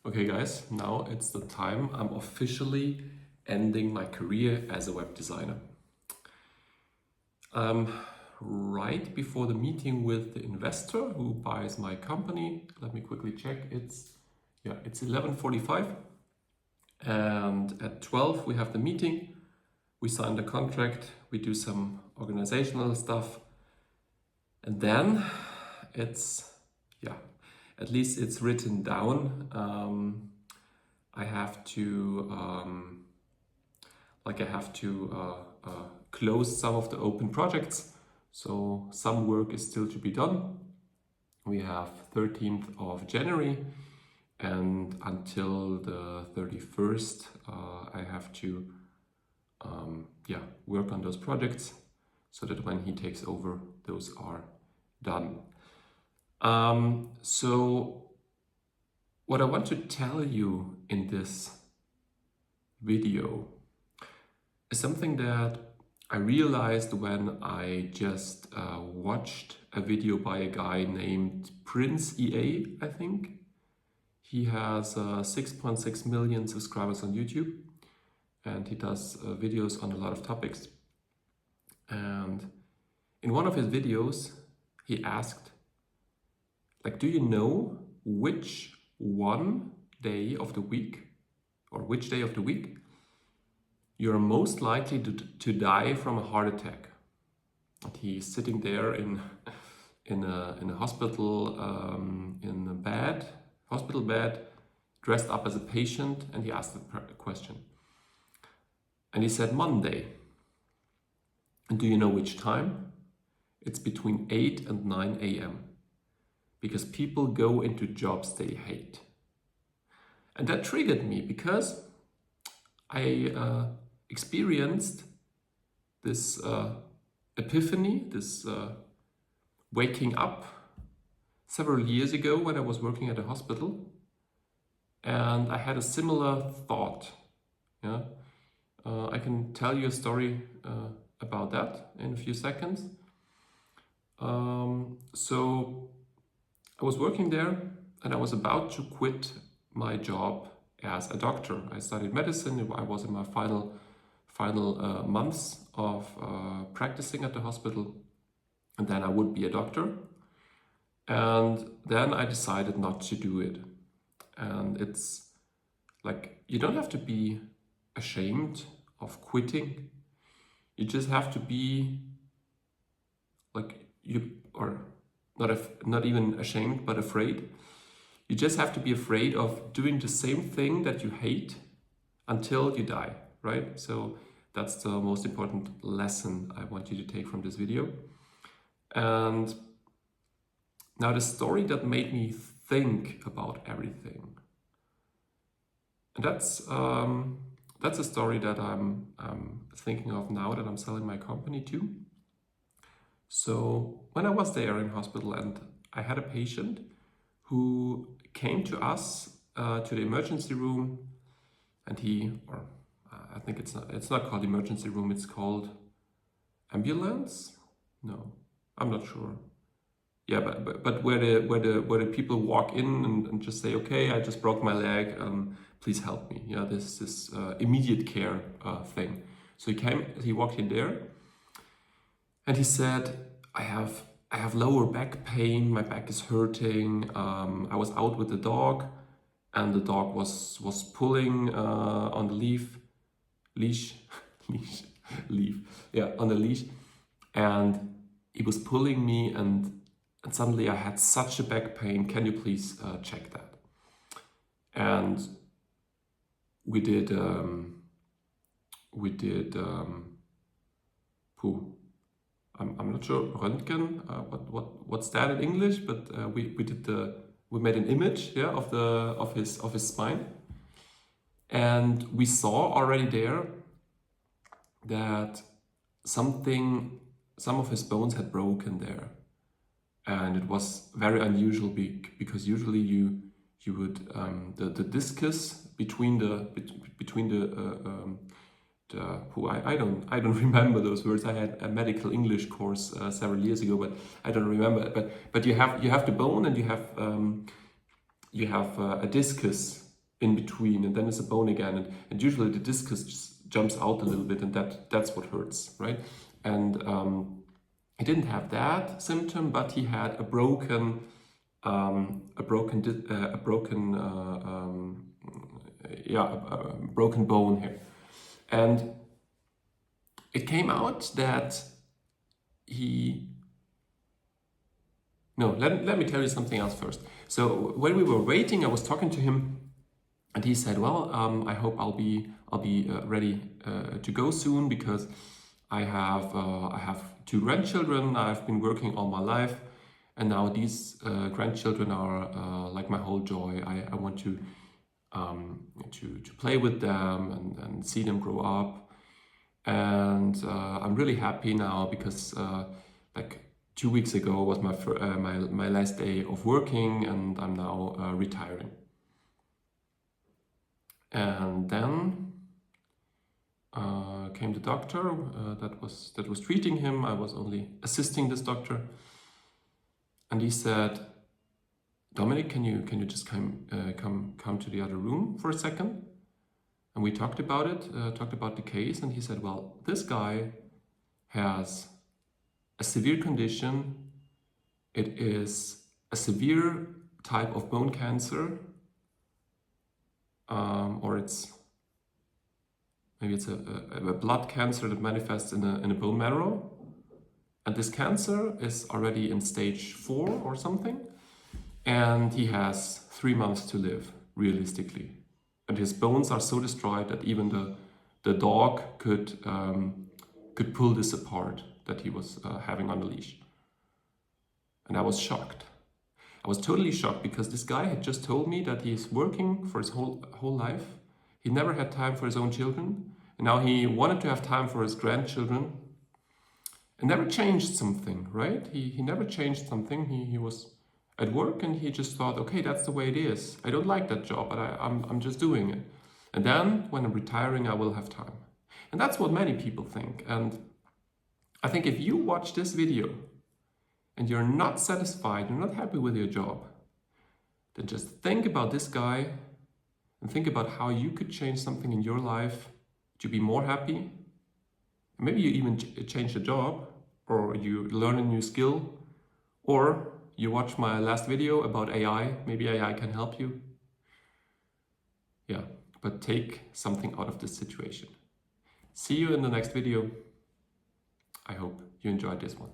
Okay guys, now it's the time. I'm officially ending my career as a web designer. Right before the meeting with the investor who buys my company, let me quickly check. It's 11:45, and at 12 we have the meeting. We sign the contract, we do some organizational stuff, and then it's at least it's written down. I have to close some of the open projects, so some work is still to be done. We have 13th of January, and until the 31st, I have to work on those projects so that when he takes over, those are done. So what I want to tell you in this video is something that I realized when I just watched a video by a guy named Prince EA, I think. He has 6.6 million subscribers on YouTube, and he does videos on a lot of topics. And in one of his videos, he asked, do you know which day of the week you're most likely to die from a heart attack? And he's sitting there in a hospital, in a hospital bed, dressed up as a patient, and he asked the question. And he said Monday. And do you know which time? It's between 8 and 9 a.m. because people go into jobs they hate. And that triggered me because I experienced this epiphany, this waking up several years ago when I was working at a hospital, and I had a similar thought. I can tell you a story about that in a few seconds. So I was working there, and I was about to quit my job as a doctor. I studied medicine. I was in my final months of practicing at the hospital, and then I would be a doctor. And then I decided not to do it. And it's you don't have to be ashamed of quitting. You just have to be not even ashamed, but afraid. You just have to be afraid of doing the same thing that you hate until you die, right? So that's the most important lesson I want you to take from this video. And now the story that made me think about everything. And that's a story that I'm thinking of now that I'm selling my company to. So when I was there in hospital, and I had a patient who came to us to the emergency room, and I think it's not called emergency room, it's called ambulance? No, I'm not sure. Yeah, but where the people walk in and just say, okay, I just broke my leg, please help me. Yeah, this immediate care thing. So he walked in there, and he said, I have lower back pain, my back is hurting. I was out with the dog, and the dog was pulling on the leash, on the leash, and he was pulling me, and suddenly I had such a back pain. Can you please check that? And we did I'm not sure, Röntgen, what's that in English, but we made an image, of his spine, and we saw already there that some of his bones had broken there, and it was very unusual because usually you would the discus between the I don't remember those words. I had a medical English course several years ago, but I don't remember. But you have the bone, and you have a discus in between, and then it's a bone again, and usually the discus just jumps out a little bit, and that's what hurts, right? And he didn't have that symptom, but he had a broken broken bone here, and it came out that let me tell you something else first. So when we were waiting, I was talking to him, and he said, "Well, I hope I'll be ready to go soon, because I have 2 grandchildren. I've been working all my life, and now these grandchildren are like my whole joy. I want to play with them and see them grow up, and I'm really happy now because like 2 weeks ago was my last day of working, and I'm now retiring." And then came the doctor that was treating him. I was only assisting this doctor, and he said, "Dominic, can you just come to the other room for a second?" And we talked about it, talked about the case, and he said, "Well, this guy has a severe condition. It is a severe type of bone cancer, or maybe it's a blood cancer that manifests in a bone marrow. And this cancer is already in stage 4 or something. And he has 3 months to live, realistically. And his bones are so destroyed that even the dog could pull this apart that he was having on the leash." And I was shocked. I was totally shocked, because this guy had just told me that he's working for his whole life. He never had time for his own children, and now he wanted to have time for his grandchildren, and never changed something, right? He never changed something. He was at work, and he just thought, okay, that's the way it is. I don't like that job, but I'm just doing it. And then when I'm retiring, I will have time. And that's what many people think. And I think if you watch this video and you're not satisfied, you're not happy with your job, then just think about this guy and think about how you could change something in your life to be more happy. Maybe you even change the job, or you learn a new skill, or you watch my last video about AI. Maybe AI can help you. Yeah, but take something out of this situation. See you in the next video. I hope you enjoyed this one.